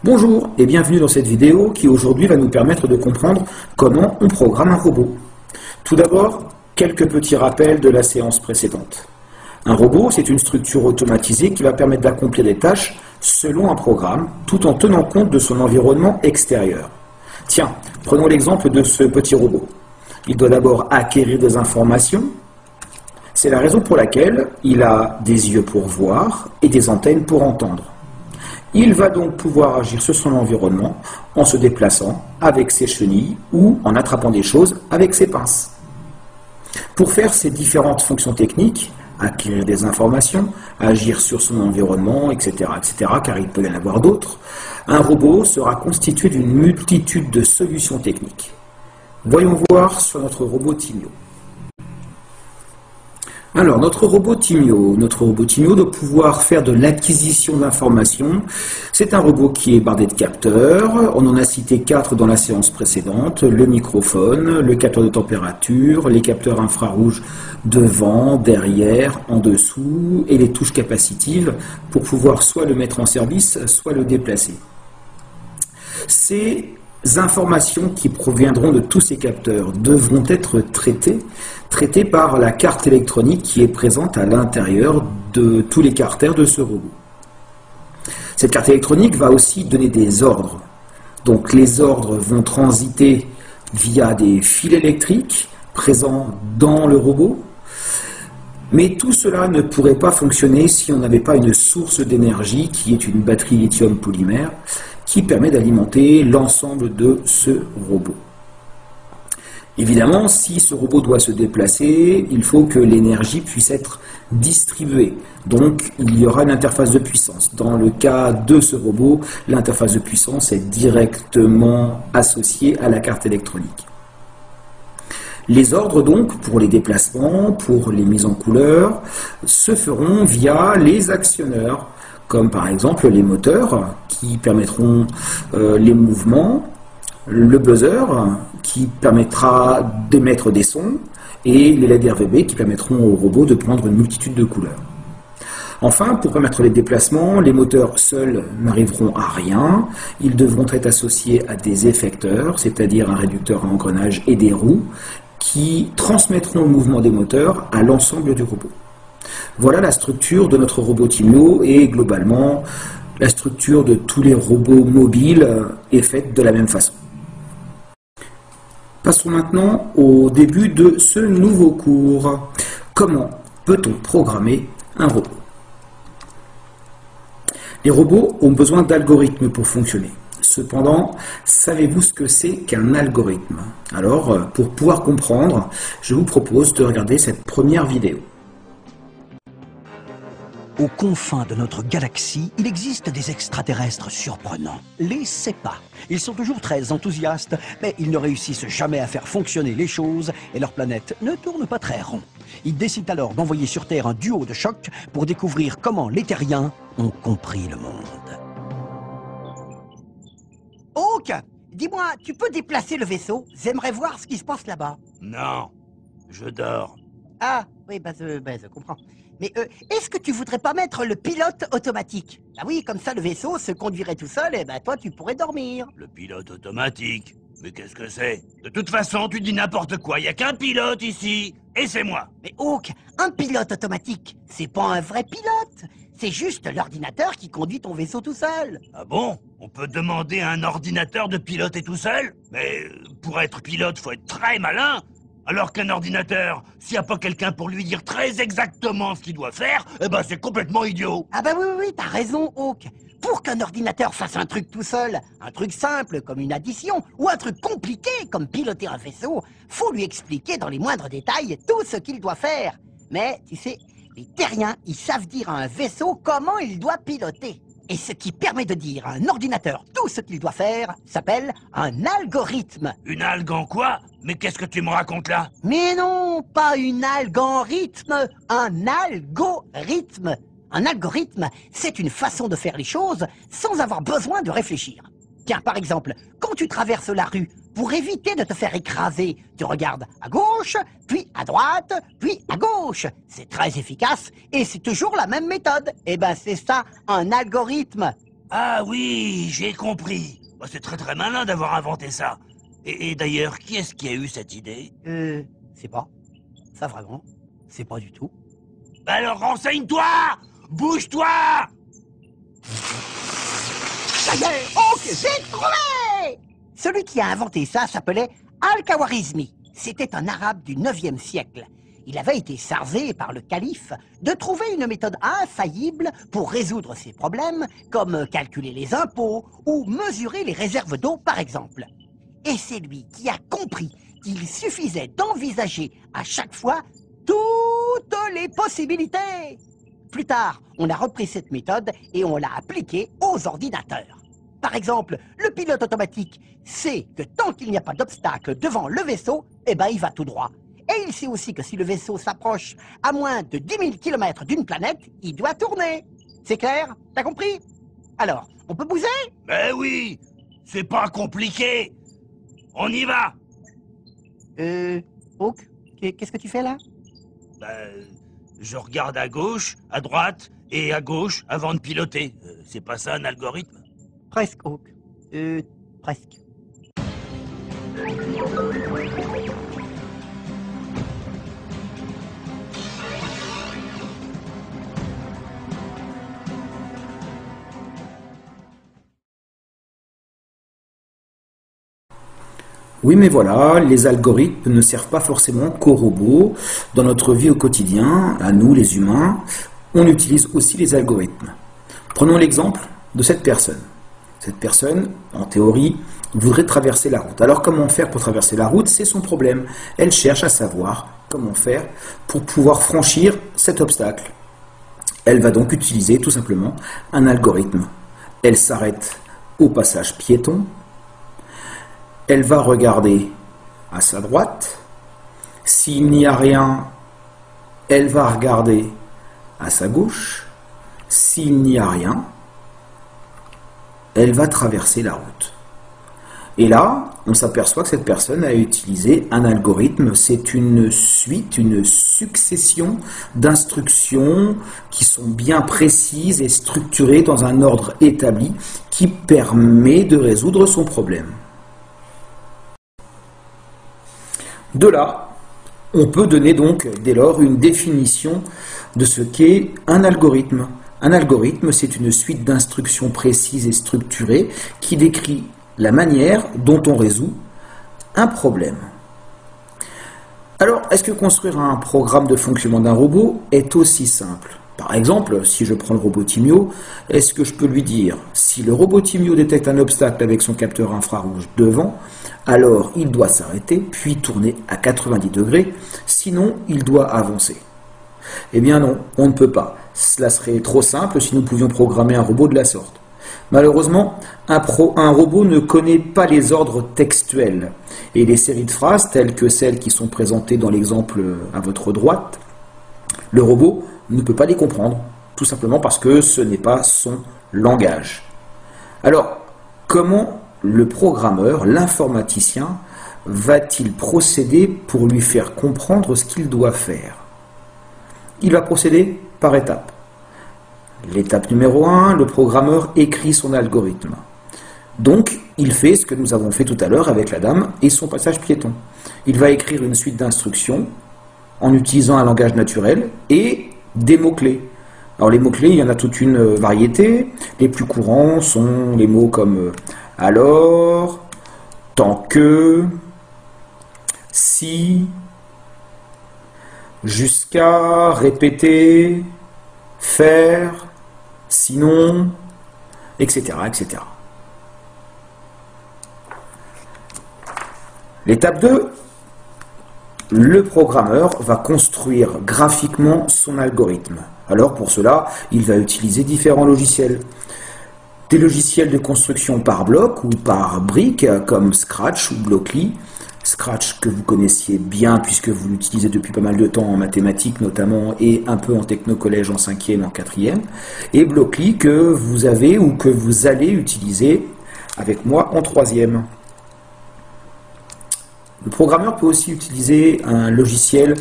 Bonjour et bienvenue dans cette vidéo qui aujourd'hui va nous permettre de comprendre comment on programme un robot. Tout d'abord, quelques petits rappels de la séance précédente. Un robot, c'est une structure automatisée qui va permettre d'accomplir des tâches selon un programme, tout en tenant compte de son environnement extérieur. Tiens, prenons l'exemple de ce petit robot. Il doit d'abord acquérir des informations. C'est la raison pour laquelle il a des yeux pour voir et des antennes pour entendre. Il va donc pouvoir agir sur son environnement en se déplaçant avec ses chenilles ou en attrapant des choses avec ses pinces. Pour faire ces différentes fonctions techniques, acquérir des informations, agir sur son environnement, etc., car il peut y en avoir d'autres, un robot sera constitué d'une multitude de solutions techniques. Voyons voir sur notre robot Timio. Alors, notre robot Timio doit pouvoir faire de l'acquisition d'informations. C'est un robot qui est bardé de capteurs. On en a cité 4 dans la séance précédente. Le microphone, le capteur de température, les capteurs infrarouges devant, derrière, en dessous, et les touches capacitives pour pouvoir soit le mettre en service, soit le déplacer. Ces informations qui proviendront de tous ces capteurs devront être traitées par la carte électronique qui est présente à l'intérieur de tous les carters de ce robot. Cette carte électronique va aussi donner des ordres. Donc les ordres vont transiter via des fils électriques présents dans le robot. Mais tout cela ne pourrait pas fonctionner si on n'avait pas une source d'énergie qui est une batterie lithium polymère qui permet d'alimenter l'ensemble de ce robot. Évidemment, si ce robot doit se déplacer, il faut que l'énergie puisse être distribuée. Donc, il y aura une interface de puissance. Dans le cas de ce robot, l'interface de puissance est directement associée à la carte électronique. Les ordres, donc, pour les déplacements, pour les mises en couleur, se feront via les actionneurs, comme par exemple les moteurs qui permettront les mouvements, le buzzer qui permettra d'émettre des sons et les LED RVB qui permettront au robot de prendre une multitude de couleurs. Enfin, pour permettre les déplacements, les moteurs seuls n'arriveront à rien. Ils devront être associés à des effecteurs, c'est-à-dire un réducteur à engrenage et des roues qui transmettront le mouvement des moteurs à l'ensemble du robot. Voilà la structure de notre robot Timio et globalement la structure de tous les robots mobiles est faite de la même façon. Passons maintenant au début de ce nouveau cours. Comment peut-on programmer un robot? Les robots ont besoin d'algorithmes pour fonctionner. Cependant, savez-vous ce que c'est qu'un algorithme? Alors, pour pouvoir comprendre, je vous propose de regarder cette première vidéo. Aux confins de notre galaxie, il existe des extraterrestres surprenants, les SEPA. Ils sont toujours très enthousiastes, mais ils ne réussissent jamais à faire fonctionner les choses et leur planète ne tourne pas très rond. Ils décident alors d'envoyer sur Terre un duo de choc pour découvrir comment les terriens ont compris le monde. Hawk, dis-moi, tu peux déplacer le vaisseau? J'aimerais voir ce qui se passe là-bas. Non, je dors. Ah, oui, je comprends. Mais est-ce que tu voudrais pas mettre le pilote automatique? Ah oui, comme ça le vaisseau se conduirait tout seul et toi tu pourrais dormir. Le pilote automatique? Mais qu'est-ce que c'est? De toute façon, tu dis n'importe quoi, il n'y a qu'un pilote ici, et c'est moi. Mais Hawk, un pilote automatique, c'est pas un vrai pilote. C'est juste l'ordinateur qui conduit ton vaisseau tout seul. Ah bon? On peut demander à un ordinateur de piloter tout seul? Mais pour être pilote, faut être très malin. Alors qu'un ordinateur, s'il n'y a pas quelqu'un pour lui dire très exactement ce qu'il doit faire, eh ben c'est complètement idiot. Ah bah oui, t'as raison, Hawk. Pour qu'un ordinateur fasse un truc tout seul, un truc simple comme une addition, ou un truc compliqué comme piloter un vaisseau, faut lui expliquer dans les moindres détails tout ce qu'il doit faire. Mais, tu sais, les terriens, ils savent dire à un vaisseau comment il doit piloter. Et ce qui permet de dire à un ordinateur tout ce qu'il doit faire s'appelle un algorithme. Une algue en quoi? Mais qu'est-ce que tu me racontes là? Mais non, pas une algue en rythme, un algorithme. Un algorithme, c'est une façon de faire les choses sans avoir besoin de réfléchir. Tiens, par exemple, quand tu traverses la rue, pour éviter de te faire écraser, tu regardes à gauche, puis à droite, puis à gauche. C'est très efficace et c'est toujours la même méthode. Eh ben, c'est ça, un algorithme. Ah oui, j'ai compris. Bah, c'est très malin d'avoir inventé ça. Et d'ailleurs, qui est-ce qui a eu cette idée? C'est pas. Ça vraiment, c'est pas du tout. Bah alors renseigne-toi! Bouge-toi! Ça y est, ok, j'ai trouvé! Celui qui a inventé ça s'appelait Al-Khawarizmi. C'était un arabe du 9e siècle. Il avait été chargé par le calife de trouver une méthode infaillible pour résoudre ses problèmes, comme calculer les impôts ou mesurer les réserves d'eau, par exemple. Et c'est lui qui a compris qu'il suffisait d'envisager à chaque fois toutes les possibilités. Plus tard, on a repris cette méthode et on l'a appliquée aux ordinateurs. Par exemple, le pilote automatique sait que tant qu'il n'y a pas d'obstacle devant le vaisseau, eh ben il va tout droit. Et il sait aussi que si le vaisseau s'approche à moins de 10 000 km d'une planète, il doit tourner. C'est clair? T'as compris? Alors, on peut bouger? Mais oui! C'est pas compliqué! On y va! Hawk, qu'est-ce que tu fais là? Je regarde à gauche, à droite et à gauche avant de piloter. C'est pas ça un algorithme? Presque, Hawk. Presque. Oui, mais voilà, les algorithmes ne servent pas forcément qu'aux robots. Dans notre vie au quotidien, à nous les humains, on utilise aussi les algorithmes. Prenons l'exemple de cette personne. Cette personne, en théorie, voudrait traverser la route. Alors comment faire pour traverser la route? C'est son problème. Elle cherche à savoir comment faire pour pouvoir franchir cet obstacle. Elle va donc utiliser tout simplement un algorithme. Elle s'arrête au passage piéton. Elle va regarder à sa droite. S'il n'y a rien, elle va regarder à sa gauche. S'il n'y a rien, elle va traverser la route. Et là, on s'aperçoit que cette personne a utilisé un algorithme. C'est une suite, une succession d'instructions qui sont bien précises et structurées dans un ordre établi qui permet de résoudre son problème. De là, on peut donner donc dès lors une définition de ce qu'est un algorithme. Un algorithme, c'est une suite d'instructions précises et structurées qui décrit la manière dont on résout un problème. Alors, est-ce que construire un programme de fonctionnement d'un robot est aussi simple? Par exemple, si je prends le robot Timio, est-ce que je peux lui dire, si le robot Timio détecte un obstacle avec son capteur infrarouge devant, alors il doit s'arrêter, puis tourner à 90 degrés, sinon il doit avancer. Eh bien non, on ne peut pas. Cela serait trop simple si nous pouvions programmer un robot de la sorte. Malheureusement, un robot ne connaît pas les ordres textuels. Et les séries de phrases, telles que celles qui sont présentées dans l'exemple à votre droite, le robot ne peut pas les comprendre, tout simplement parce que ce n'est pas son langage. Alors, comment le programmeur, l'informaticien, va-t-il procéder pour lui faire comprendre ce qu'il doit faire? Il va procéder par étapes. L'étape numéro 1, le programmeur écrit son algorithme. Donc, il fait ce que nous avons fait tout à l'heure avec la dame et son passage piéton. Il va écrire une suite d'instructions en utilisant un langage naturel et des mots-clés. Alors les mots-clés, il y en a toute une variété. Les plus courants sont les mots comme alors, tant que, si, jusqu'à, répéter, faire, sinon, etc., etc. L'étape 2, le programmeur va construire graphiquement son algorithme. Alors pour cela, il va utiliser différents logiciels. Des logiciels de construction par bloc ou par briques comme Scratch ou Blockly. Scratch que vous connaissiez bien puisque vous l'utilisez depuis pas mal de temps en mathématiques notamment et un peu en technocollège en 5e, en 4e. Et Blockly que vous avez ou que vous allez utiliser avec moi en 3e. Le programmeur peut aussi utiliser un logiciel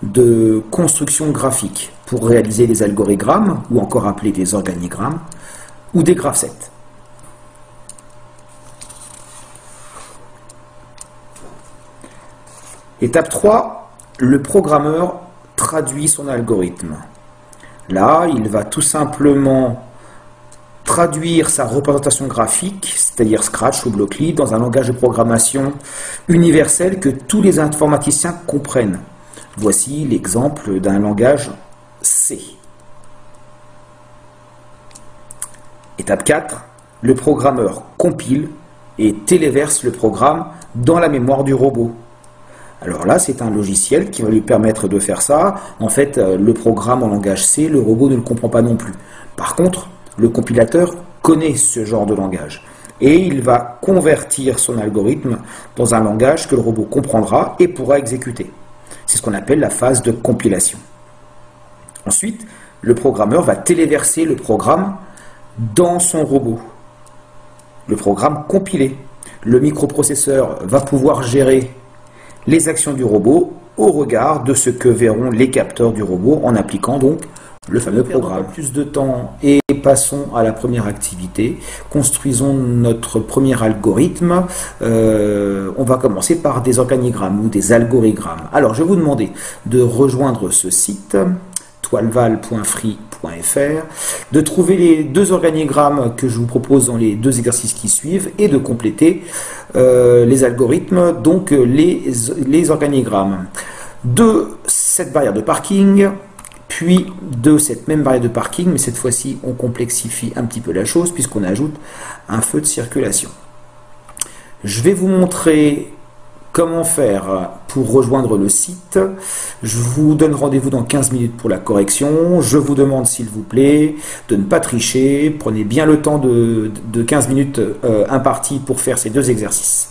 de construction graphique pour réaliser des algorithmes ou encore appelés des organigrammes ou des graphsets. Étape 3, le programmeur traduit son algorithme. Là, il va tout simplement traduire sa représentation graphique, c'est-à-dire Scratch ou Blockly, dans un langage de programmation universel que tous les informaticiens comprennent. Voici l'exemple d'un langage C. Étape 4, le programmeur compile et téléverse le programme dans la mémoire du robot. Alors là, c'est un logiciel qui va lui permettre de faire ça. En fait, le programme en langage C, le robot ne le comprend pas non plus. Par contre, le compilateur connaît ce genre de langage et il va convertir son algorithme dans un langage que le robot comprendra et pourra exécuter. C'est ce qu'on appelle la phase de compilation. Ensuite, le programmeur va téléverser le programme dans son robot. Le programme compilé. Le microprocesseur va pouvoir gérer les actions du robot au regard de ce que verront les capteurs du robot en appliquant donc le fameux programme. Plus de temps et passons à la première activité. Construisons notre premier algorithme. On va commencer par des organigrammes ou des algorigrammes. Alors je vais vous demander de rejoindre ce site toileval.free.fr, de trouver les deux organigrammes que je vous propose dans les deux exercices qui suivent et de compléter les algorithmes, donc les organigrammes de cette barrière de parking, puis de cette même barrière de parking, mais cette fois-ci on complexifie un petit peu la chose puisqu'on ajoute un feu de circulation. Je vais vous montrer comment faire pour rejoindre le site. Je vous donne rendez-vous dans 15 minutes pour la correction. Je vous demande s'il vous plaît de ne pas tricher. Prenez bien le temps de 15 minutes imparties pour faire ces deux exercices.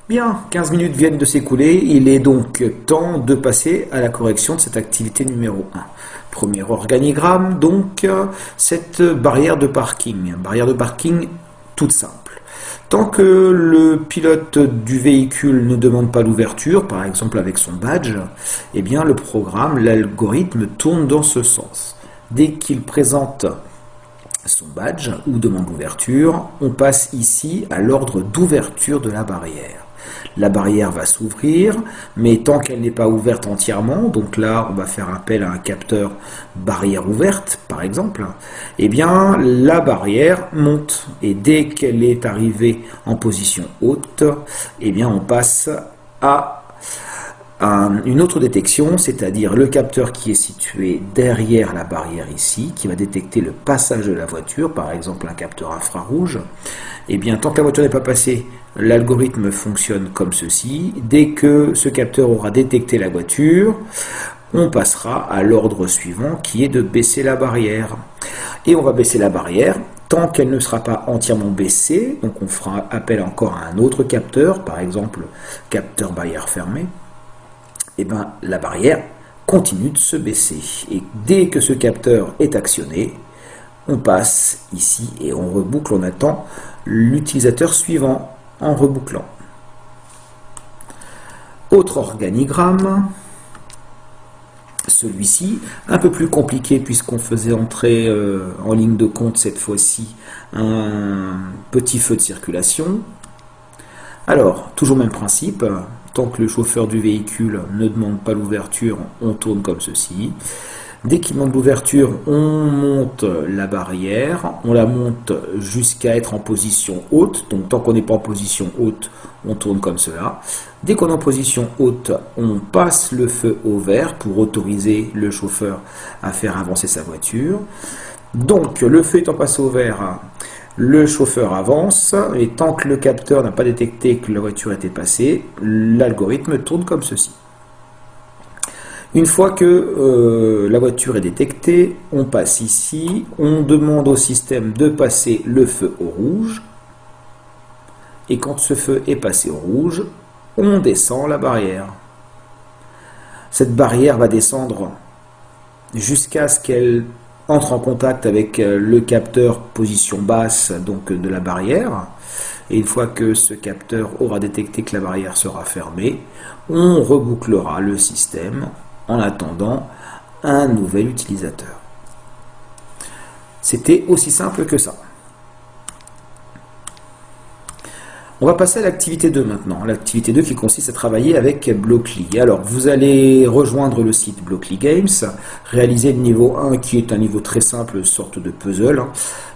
Bien, 15 minutes viennent de s'écouler, il est donc temps de passer à la correction de cette activité numéro 1. Premier organigramme, donc, cette barrière de parking. Barrière de parking toute simple. Tant que le pilote du véhicule ne demande pas l'ouverture, par exemple avec son badge, eh bien le programme, l'algorithme tourne dans ce sens. Dès qu'il présente son badge ou demande l'ouverture, on passe ici à l'ordre d'ouverture de la barrière. La barrière va s'ouvrir, mais tant qu'elle n'est pas ouverte entièrement, donc là on va faire appel à un capteur barrière ouverte par exemple, eh bien la barrière monte et dès qu'elle est arrivée en position haute, eh bien on passe à une autre détection, c'est-à-dire le capteur qui est situé derrière la barrière ici, qui va détecter le passage de la voiture, par exemple un capteur infrarouge. Et bien, tant que la voiture n'est pas passée, l'algorithme fonctionne comme ceci. Dès que ce capteur aura détecté la voiture, on passera à l'ordre suivant qui est de baisser la barrière. Et on va baisser la barrière tant qu'elle ne sera pas entièrement baissée. Donc on fera appel encore à un autre capteur, par exemple capteur barrière fermée. Et bien la barrière continue de se baisser. Et dès que ce capteur est actionné, on passe ici et on reboucle, on attend l'utilisateur suivant en rebouclant. Autre organigramme, celui-ci, un peu plus compliqué puisqu'on faisait entrer en ligne de compte cette fois-ci un petit feu de circulation. Alors, toujours même principe, tant que le chauffeur du véhicule ne demande pas l'ouverture, on tourne comme ceci. Dès qu'il demande l'ouverture, on monte la barrière, on la monte jusqu'à être en position haute. Donc tant qu'on n'est pas en position haute, on tourne comme cela. Dès qu'on est en position haute, on passe le feu au vert pour autoriser le chauffeur à faire avancer sa voiture. Donc le feu étant passé au vert, le chauffeur avance et tant que le capteur n'a pas détecté que la voiture était passée, l'algorithme tourne comme ceci. Une fois que la voiture est détectée, on passe ici, on demande au système de passer le feu au rouge. Et quand ce feu est passé au rouge, on descend la barrière. Cette barrière va descendre jusqu'à ce qu'elle entre en contact avec le capteur position basse donc de la barrière. Et une fois que ce capteur aura détecté que la barrière sera fermée, on rebouclera le système en attendant un nouvel utilisateur. C'était aussi simple que ça. On va passer à l'activité 2 maintenant. L'activité 2 qui consiste à travailler avec Blockly. Alors, vous allez rejoindre le site Blockly Games, réaliser le niveau 1 qui est un niveau très simple, sorte de puzzle.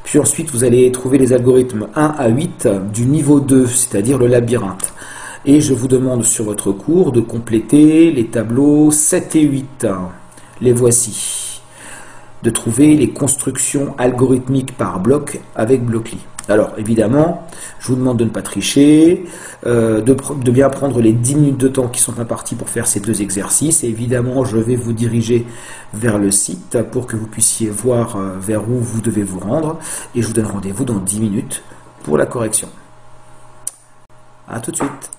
Puis ensuite, vous allez trouver les algorithmes 1 à 8 du niveau 2, c'est-à-dire le labyrinthe. Et je vous demande sur votre cours de compléter les tableaux 7 et 8. Les voici. De trouver les constructions algorithmiques par bloc avec Blockly. Alors évidemment, je vous demande de ne pas tricher, de bien prendre les 10 minutes de temps qui sont impartis pour faire ces deux exercices. Et évidemment, je vais vous diriger vers le site pour que vous puissiez voir vers où vous devez vous rendre. Et je vous donne rendez-vous dans 10 minutes pour la correction. A tout de suite.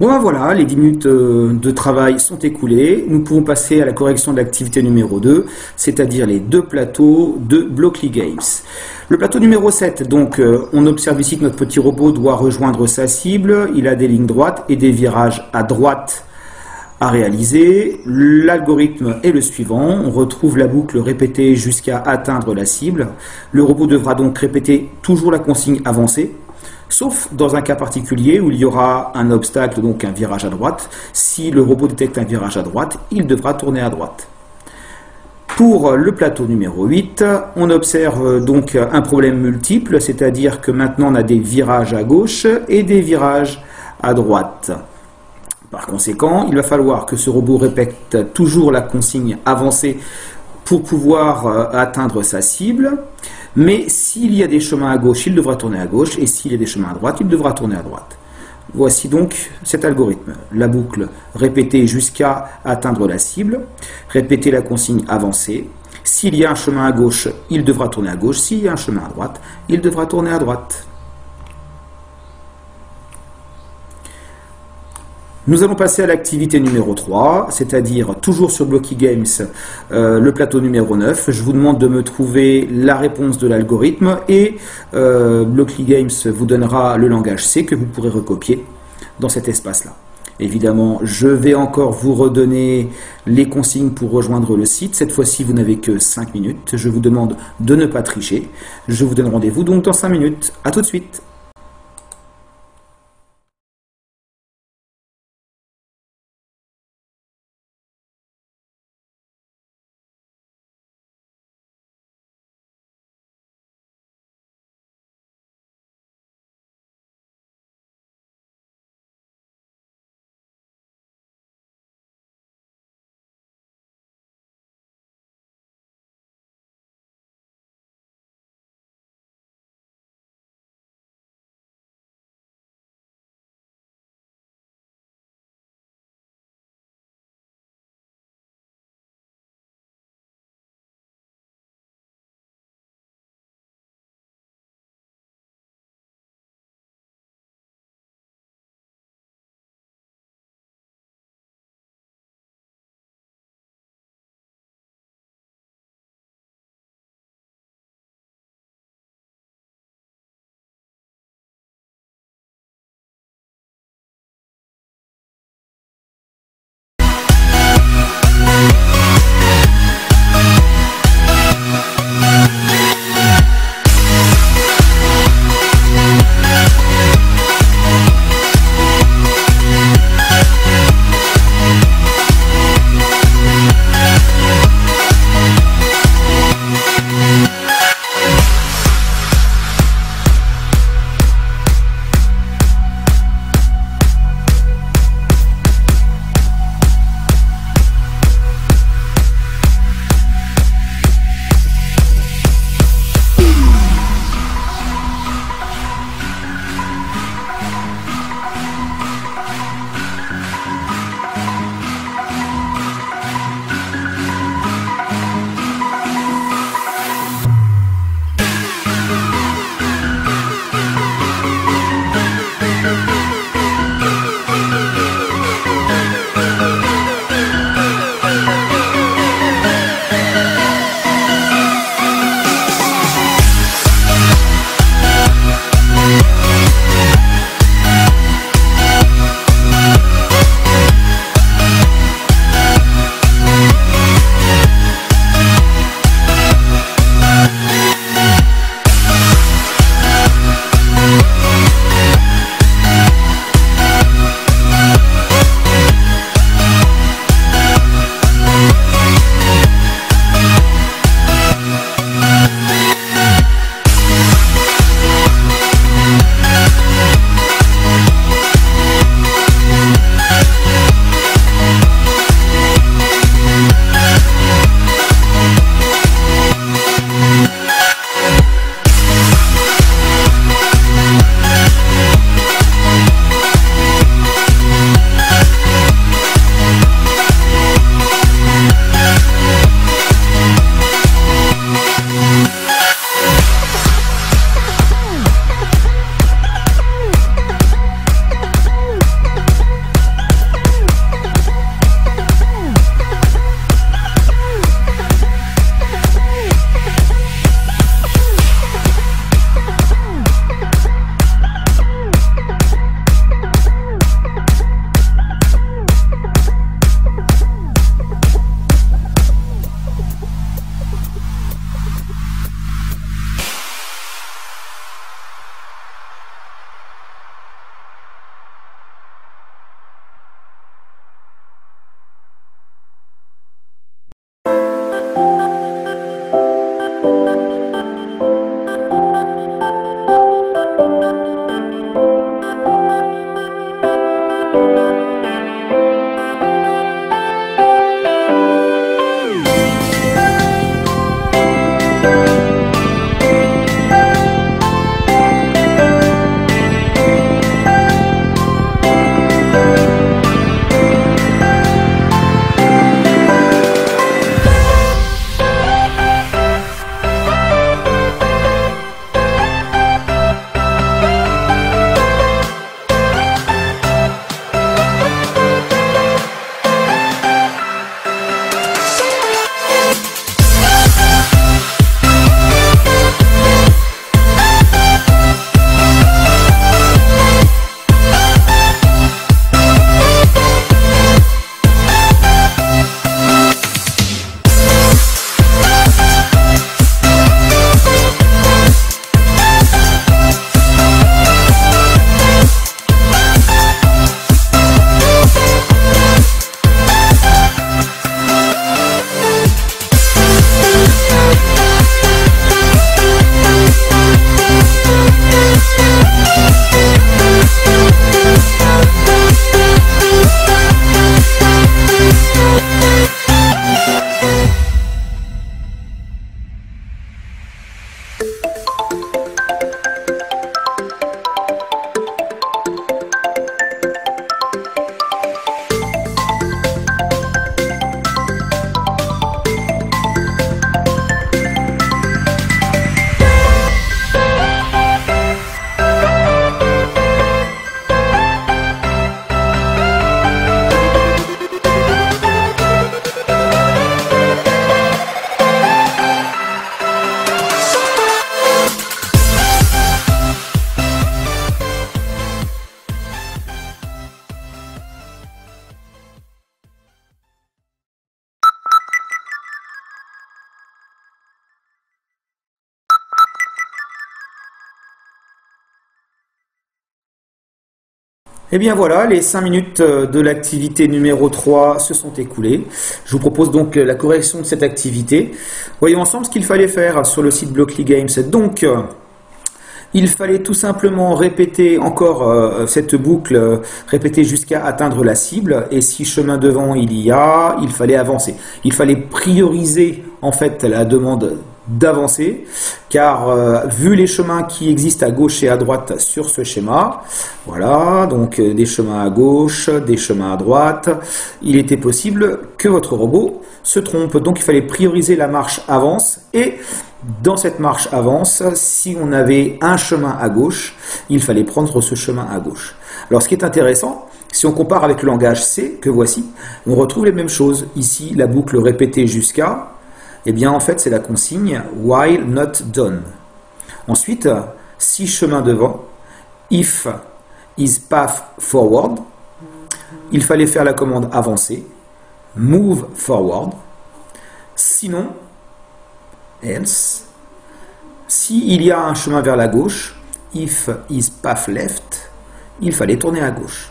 Bon ben voilà, les 10 minutes de travail sont écoulées. Nous pouvons passer à la correction de l'activité numéro 2, c'est-à-dire les deux plateaux de Blockly Games. Le plateau numéro 7, donc on observe ici que notre petit robot doit rejoindre sa cible. Il a des lignes droites et des virages à droite à réaliser. L'algorithme est le suivant. On retrouve la boucle répétée jusqu'à atteindre la cible. Le robot devra donc répéter toujours la consigne avancée, sauf dans un cas particulier où il y aura un obstacle, donc un virage à droite. Si le robot détecte un virage à droite, il devra tourner à droite. Pour le plateau numéro 8, on observe donc un problème multiple, c'est-à-dire que maintenant on a des virages à gauche et des virages à droite. Par conséquent, il va falloir que ce robot répète toujours la consigne avancée pour pouvoir atteindre sa cible. Mais s'il y a des chemins à gauche, il devra tourner à gauche, et s'il y a des chemins à droite, il devra tourner à droite. Voici donc cet algorithme. La boucle répétée jusqu'à atteindre la cible, répéter la consigne avancée. S'il y a un chemin à gauche, il devra tourner à gauche. S'il y a un chemin à droite, il devra tourner à droite. Nous allons passer à l'activité numéro 3, c'est-à-dire toujours sur Blockly Games, le plateau numéro 9. Je vous demande de me trouver la réponse de l'algorithme et Blockly Games vous donnera le langage C que vous pourrez recopier dans cet espace-là. Évidemment, je vais encore vous redonner les consignes pour rejoindre le site. Cette fois-ci, vous n'avez que 5 minutes. Je vous demande de ne pas tricher. Je vous donne rendez-vous donc dans 5 minutes. A tout de suite. Eh bien voilà, les 5 minutes de l'activité numéro 3 se sont écoulées. Je vous propose donc la correction de cette activité. Voyons ensemble ce qu'il fallait faire sur le site Blockly Games. Donc, il fallait tout simplement répéter encore cette boucle, répéter jusqu'à atteindre la cible. Et si chemin devant il y a, il fallait avancer. Il fallait prioriser en fait la demande d'avancer, car vu les chemins qui existent à gauche et à droite sur ce schéma, voilà, donc des chemins à gauche, des chemins à droite, il était possible que votre robot se trompe. Donc il fallait prioriser la marche avance, et dans cette marche avance, si on avait un chemin à gauche, il fallait prendre ce chemin à gauche. Alors ce qui est intéressant, si on compare avec le langage C que voici, on retrouve les mêmes choses. Ici, la boucle répétée jusqu'à, eh bien en fait c'est la consigne while not done. Ensuite, si chemin devant, if is path forward, il fallait faire la commande avancer, move forward, sinon, else, s'il y a un chemin vers la gauche, if is path left, il fallait tourner à gauche,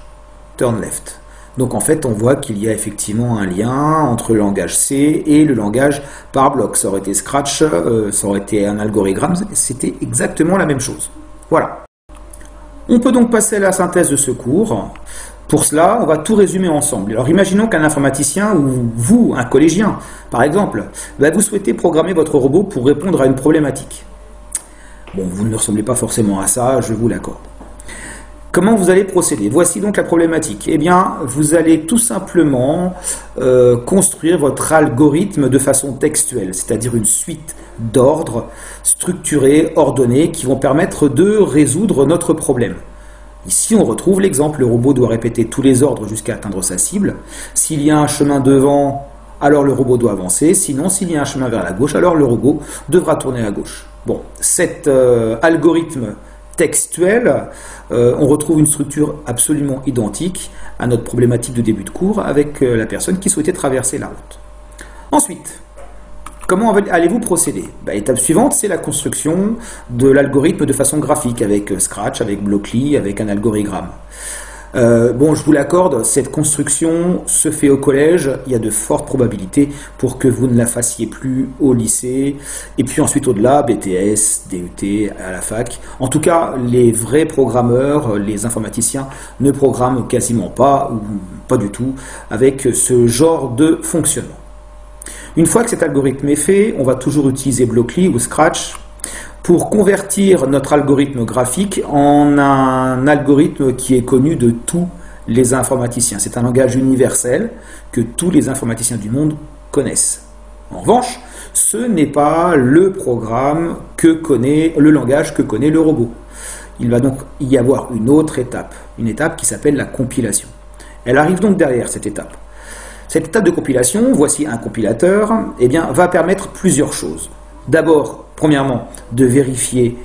turn left. Donc en fait, on voit qu'il y a effectivement un lien entre le langage C et le langage par bloc. Ça aurait été Scratch, ça aurait été un algorithme, c'était exactement la même chose. Voilà. On peut donc passer à la synthèse de ce cours. Pour cela, on va tout résumer ensemble. Alors imaginons qu'un informaticien ou vous, un collégien, par exemple, vous souhaitez programmer votre robot pour répondre à une problématique. Bon, vous ne ressemblez pas forcément à ça, je vous l'accorde. Comment vous allez procéder? Voici donc la problématique. Eh bien, vous allez tout simplement construire votre algorithme de façon textuelle, c'est-à-dire une suite d'ordres structurés, ordonnés, qui vont permettre de résoudre notre problème. Ici, on retrouve l'exemple. Le robot doit répéter tous les ordres jusqu'à atteindre sa cible. S'il y a un chemin devant, alors le robot doit avancer. Sinon, s'il y a un chemin vers la gauche, alors le robot devra tourner à gauche. Bon, cet algorithme textuel, on retrouve une structure absolument identique à notre problématique de début de cours avec la personne qui souhaitait traverser la route. Ensuite, comment allez-vous procéder? Étape suivante, c'est la construction de l'algorithme de façon graphique avec Scratch, avec Blockly, avec un algorithme. Bon, je vous l'accorde, cette construction se fait au collège, il y a de fortes probabilités pour que vous ne la fassiez plus au lycée, et puis ensuite au-delà, BTS, DUT, à la fac. En tout cas, les vrais programmeurs, les informaticiens, ne programment quasiment pas, ou pas du tout, avec ce genre de fonctionnement. Une fois que cet algorithme est fait, on va toujours utiliser Blockly ou Scratch pour convertir notre algorithme graphique en un algorithme qui est connu de tous les informaticiens. C'est un langage universel que tous les informaticiens du monde connaissent. En revanche, ce n'est pas le programme que connaît, le langage que connaît le robot. Il va donc y avoir une autre étape, une étape qui s'appelle la compilation. Elle arrive donc derrière cette étape. Cette étape de compilation, voici un compilateur, va permettre plusieurs choses. D'abord, premièrement, de vérifier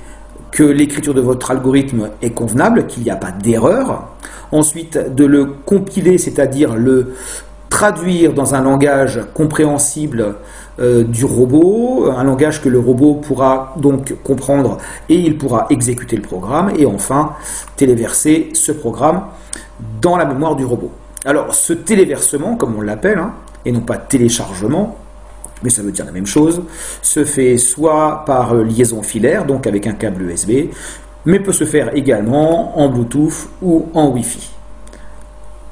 que l'écriture de votre algorithme est convenable, qu'il n'y a pas d'erreur. Ensuite, de le compiler, c'est-à-dire le traduire dans un langage compréhensible du robot, un langage que le robot pourra donc comprendre et il pourra exécuter le programme. Et enfin, téléverser ce programme dans la mémoire du robot. Alors, ce téléversement, comme on l'appelle, et non pas téléchargement, mais ça veut dire la même chose, se fait soit par liaison filaire, donc avec un câble USB, mais peut se faire également en Bluetooth ou en Wi-Fi.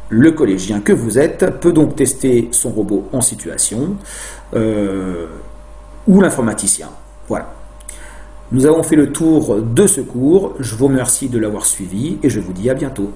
Le collégien que vous êtes peut donc tester son robot en situation, ou l'informaticien. Voilà. Nous avons fait le tour de ce cours, je vous remercie de l'avoir suivi et je vous dis à bientôt.